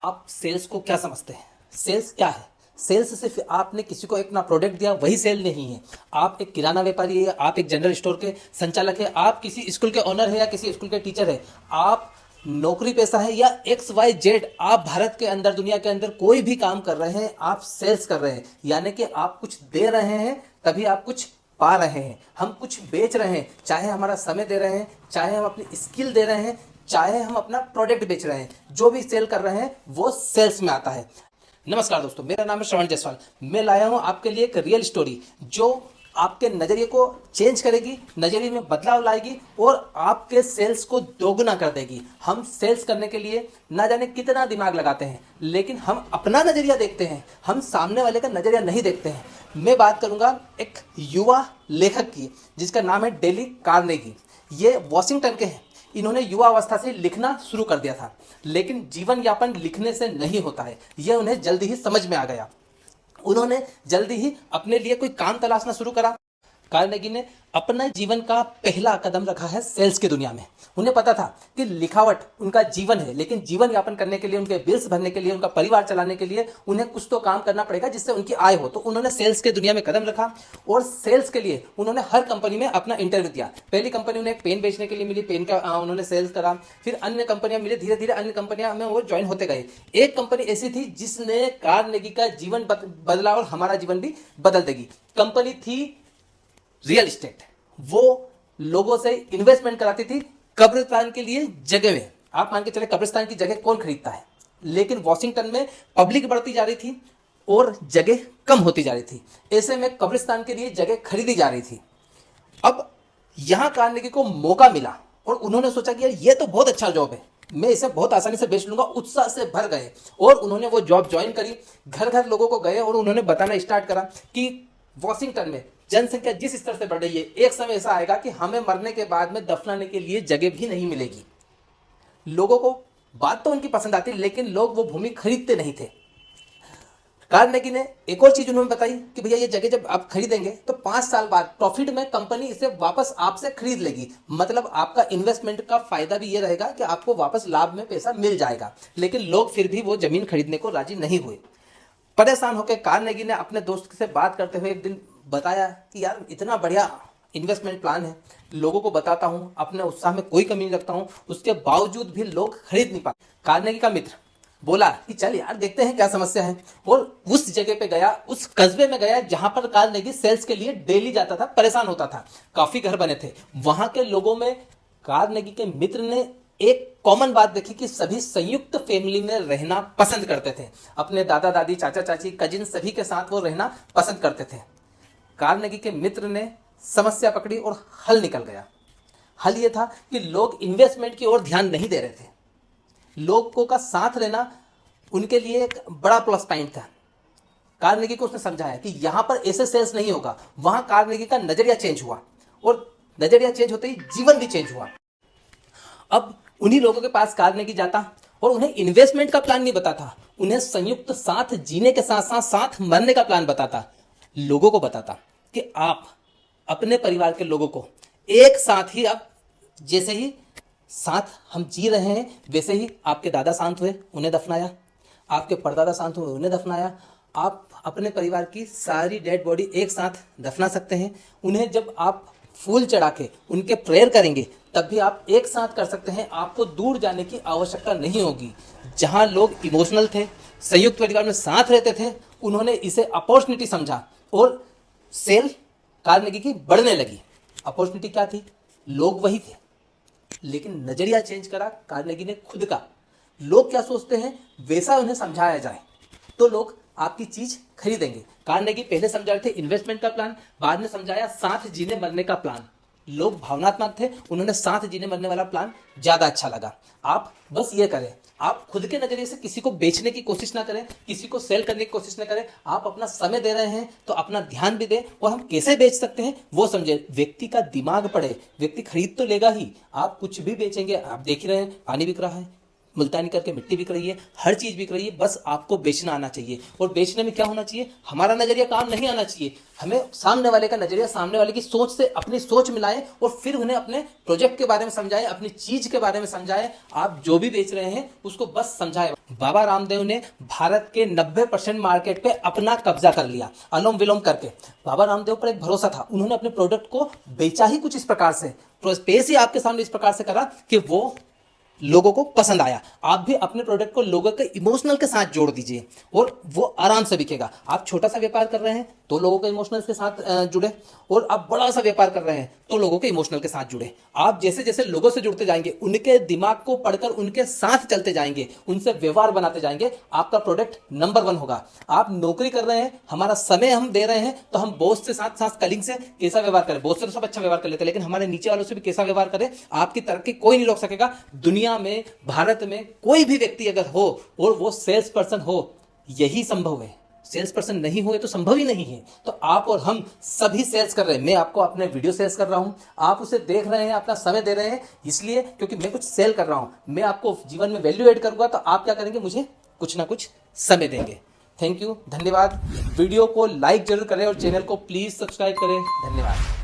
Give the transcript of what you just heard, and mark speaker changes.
Speaker 1: आप सेल्स को क्या समझते हैं? सेल्स क्या है? सेल्स सिर्फ आपने किसी को अपना प्रोडक्ट दिया वही सेल नहीं है। आप एक किराना व्यापारी है, आप एक जनरल स्टोर के संचालक है, आप किसी स्कूल के ओनर है या किसी स्कूल के टीचर है, आप नौकरी पेशा है या एक्स वाई जेड, आप भारत के अंदर दुनिया के अंदर कोई भी काम कर रहे हैं, आप सेल्स कर रहे हैं। यानी कि आप कुछ दे रहे हैं तभी आप कुछ पा रहे हैं। हम कुछ बेच रहे हैं, चाहे हमारा समय दे रहे हैं, चाहे हम अपनी स्किल दे रहे हैं, चाहे हम अपना प्रोडक्ट बेच रहे हैं, जो भी सेल कर रहे हैं वो सेल्स में आता है। नमस्कार दोस्तों, मेरा नाम है श्रवण जायसवाल। मैं लाया हूं आपके लिए एक रियल स्टोरी जो आपके नजरिए को चेंज करेगी, नजरिए में बदलाव लाएगी और आपके सेल्स को दोगुना कर देगी। हम सेल्स करने के लिए ना जाने कितना दिमाग लगाते हैं, लेकिन हम अपना नजरिया देखते हैं, हम सामने वाले का नजरिया नहीं देखते हैं। मैं बात करूंगा एक युवा लेखक की जिसका नाम है डेली कार्नेगी। ये वॉशिंगटन के हैं। इन्होंने युवा अवस्था से लिखना शुरू कर दिया था, लेकिन जीवन यापन लिखने से नहीं होता है, यह उन्हें जल्दी ही समझ में आ गया। उन्होंने जल्दी ही अपने लिए कोई काम तलाशना शुरू करा। कार्नेगी ने अपने जीवन का पहला कदम रखा है सेल्स की दुनिया में। उन्हें पता था कि लिखावट उनका जीवन है, लेकिन जीवन यापन करने के लिए, उनके बिल्स भरने के लिए, उनका परिवार चलाने के लिए उन्हें कुछ तो काम करना पड़ेगा जिससे उनकी आय हो। तो उन्होंने सेल्स के दुनिया में कदम रखा और सेल्स के लिए उन्होंने हर कंपनी में अपना इंटरव्यू दिया। पहली कंपनी उन्हें पेन बेचने के लिए मिली, पेन का उन्होंने सेल्स करा। फिर अन्य कंपनियां मिली, धीरे धीरे अन्य कंपनियां में वो ज्वाइन होते गए। एक कंपनी ऐसी थी जिसने कार्नेगी का जीवन बदला और हमारा जीवन भी बदल देगी। कंपनी थी रियल इस्टेट। वो लोगों से इन्वेस्टमेंट कराती थी कब्रिस्तान के लिए जगह में। आप मान के चले कब्रिस्तान की जगह कौन खरीदता है, लेकिन वॉशिंगटन में पब्लिक बढ़ती जा रही थी और जगह कम होती जा रही थी। ऐसे में कब्रिस्तान के लिए जगह खरीदी जा रही थी। अब यहां कार्नेगी को मौका मिला और उन्होंने सोचा कि यार ये तो बहुत अच्छा जॉब है, मैं इसे बहुत आसानी से बेच लूंगा। उत्साह से भर गए और उन्होंने वो जॉब ज्वाइन करी। घर घर लोगों को गए और उन्होंने बताना स्टार्ट करा कि वॉशिंगटन में जनसंख्या जिस स्तर से बढ़ रही है, एक समय ऐसा आएगा कि हमें मरने के बाद में दफनाने के लिए जगह भी नहीं मिलेगी। लोगों को बात तो उनकी पसंद आती, लेकिन लोग वो भूमि खरीदते नहीं थे। कार्नेगी ने एक और चीज उन्होंने बताई कि भैया ये जगह जब आप खरीदेंगे तो 5 साल बाद प्रॉफिट में कंपनी इसे वापस आपसे खरीद लेगी। मतलब आपका इन्वेस्टमेंट का फायदा भी ये रहेगा कि आपको वापस लाभ में पैसा मिल जाएगा। लेकिन लोग फिर भी वो जमीन खरीदने को राजी नहीं हुए। परेशान होकर कार्नेगी ने अपने दोस्त से बात करते हुए एक दिन बताया कि यार इतना बढ़िया इन्वेस्टमेंट प्लान है, लोगों को बताता हूं, अपने उत्साह में कोई कमी नहीं रखता हूं, उसके बावजूद भी लोग खरीद नहीं पाते। कार्नेगी का मित्र बोला कि चल यार देखते हैं क्या समस्या है, और उस जगह पे गया, उस कस्बे में गया जहां पर कार्नेगी सेल्स के लिए डेली जाता था, परेशान होता था। काफी घर बने थे। वहां के लोगों में कार्नेगी के मित्र ने एक कॉमन बात देखी कि सभी संयुक्त फैमिली में रहना पसंद करते थे। अपने दादा दादी, चाचा चाची, कजिन सभी के साथ वो रहना पसंद करते थे। कार्नेगी के मित्र ने समस्या पकड़ी और हल निकल गया। हल ये था कि लोग इन्वेस्टमेंट की ओर ध्यान नहीं दे रहे थे। लोगों का साथ रहना उनके लिए एक बड़ा प्लस पॉइंट था। कार्नेगी को उसने समझाया कि यहां पर ऐसे सेल्स नहीं होगा। वहां कार्नेगी का नजरिया चेंज हुआ और नजरिया चेंज होते ही जीवन भी चेंज हुआ। अब उन्हीं लोगों के पास कार्नेगी जाता और उन्हें इन्वेस्टमेंट का प्लान नहीं बताता, उन्हें संयुक्त साथ जीने के साथ साथ साथ मरने का प्लान बताता। लोगों को बताता कि आप अपने परिवार के लोगों को एक साथ ही, अब जैसे ही साथ हम जी रहे हैं वैसे ही आपके दादा शांत हुए, उन्हें दफनाया, आपके परदादा शांत हुए, उन्हें दफनाया। आप अपने परिवार की सारी डेड बॉडी एक साथ दफना सकते हैं। उन्हें जब आप फूल चढ़ा के उनके प्रेयर करेंगे तब भी आप एक साथ कर सकते हैं। आपको दूर जाने की आवश्यकता नहीं होगी। जहां लोग इमोशनल थे, संयुक्त परिवार में साथ रहते थे, उन्होंने इसे अपॉर्चुनिटी समझा और सेल कार्नेगी की बढ़ने लगी। अपॉर्चुनिटी क्या थी? लोग वही थे, लेकिन नजरिया चेंज करा कार्नेगी ने खुद का। लोग क्या सोचते हैं वैसा उन्हें समझाया जाए तो लोग आपकी चीज खरीदेंगे। कार्नेगी पहले समझा रहे थे इन्वेस्टमेंट का प्लान, बाद में समझाया साथ जीने मरने का प्लान। लोग भावनात्मक थे, उन्होंने साथ जीने मरने वाला प्लान ज्यादा अच्छा लगा। आप बस ये करें, आप खुद के नजरिए से किसी को बेचने की कोशिश ना करें, किसी को सेल करने की कोशिश ना करें। आप अपना समय दे रहे हैं तो अपना ध्यान भी दें और हम कैसे बेच सकते हैं वो समझे। व्यक्ति का दिमाग पड़े, व्यक्ति खरीद तो लेगा ही। आप कुछ भी बेचेंगे, आप देख ही रहे हैं पानी बिक रहा है, मुल्तानी करके मिट्टी बिक रही है, हर चीज़ बिक रही है, बस आपको बेचना आना चाहिए। और बेचने में क्या होना चाहिए, हमारा नज़रिया काम नहीं आना चाहिए, हमें सामने वाले का नज़रिया, सामने वाले की सोच से अपनी सोच मिलाएं और फिर उन्हें अपने प्रोजेक्ट के बारे में समझाएं, अपनी चीज़ के बारे में समझाएं। आप जो भी बेच रहे हैं उसको बस समझाएं। बाबा रामदेव ने भारत के 90% मार्केट पे अपना कब्जा कर लिया अनुलोम विलोम करके। बाबा रामदेव पर एक भरोसा था, उन्होंने अपने प्रोडक्ट को बेचा ही कुछ इस प्रकार से, पेश ही आपके सामने इस प्रकार से करा कि वो लोगों को पसंद आया। आप भी अपने प्रोडक्ट को लोगों के इमोशनल के साथ जोड़ दीजिए और वो आराम से बिकेगा। आप छोटा सा व्यापार कर रहे हैं तो लोगों के इमोशनल के साथ जुड़े, और आप बड़ा सा व्यापार कर रहे हैं तो लोगों के इमोशनल के साथ जुड़े। आप जैसे जैसे लोगों से जुड़ते जाएंगे, उनके दिमाग को पढ़कर उनके साथ चलते जाएंगे, उनसे व्यवहार बनाते जाएंगे, आपका प्रोडक्ट नंबर 1 होगा। आप नौकरी कर रहे हैं, हमारा समय हम दे रहे हैं, तो हम बॉस से साथ साथ कलीग से कैसा व्यवहार करें। बॉस से तो सब अच्छा व्यवहार कर लेते हैं, लेकिन हमारे नीचे वालों से भी कैसा व्यवहार करें। आपकी तरक्की कोई नहीं रोक सकेगा। दुनिया में, भारत में कोई भी व्यक्ति अगर हो और वो सेल्स पर्सन हो, यही संभव है। सेल्स पर्सन नहीं हुए तो संभव ही नहीं है। तो आप और हम सभी सेल्स कर रहे हैं। मैं आपको अपने वीडियो सेल्स कर रहा हूं, आप उसे देख रहे हैं, अपना समय दे रहे हैं, इसलिए क्योंकि मैं कुछ सेल कर रहा हूं। मैं आपको जीवन में वैल्यू एड करूंगा तो आप क्या करेंगे, मुझे कुछ ना कुछ समय देंगे। थैंक यू, धन्यवाद। वीडियो को लाइक जरूर करें और चैनल को प्लीज सब्सक्राइब करें। धन्यवाद।